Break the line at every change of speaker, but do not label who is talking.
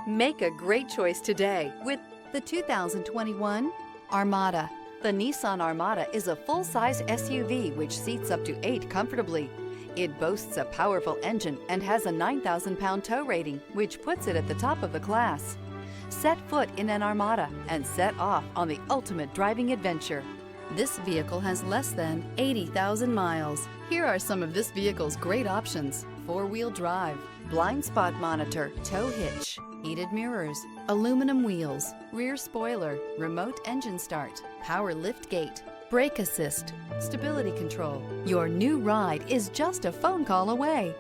Make a great choice today with the 2021 Armada. The Nissan Armada is a full-size SUV which seats up to 8 comfortably. It boasts a powerful engine and has a 9,000-pound tow rating, which puts it at the top of the class. Set foot in an Armada and set off on the ultimate driving adventure. This vehicle has less than 80,000 miles. Here are some of this vehicle's great options: 4-wheel drive, blind spot monitor, tow hitch, heated mirrors, aluminum wheels, rear spoiler, remote engine start, power lift gate, brake assist, stability control. Your new ride is just a phone call away.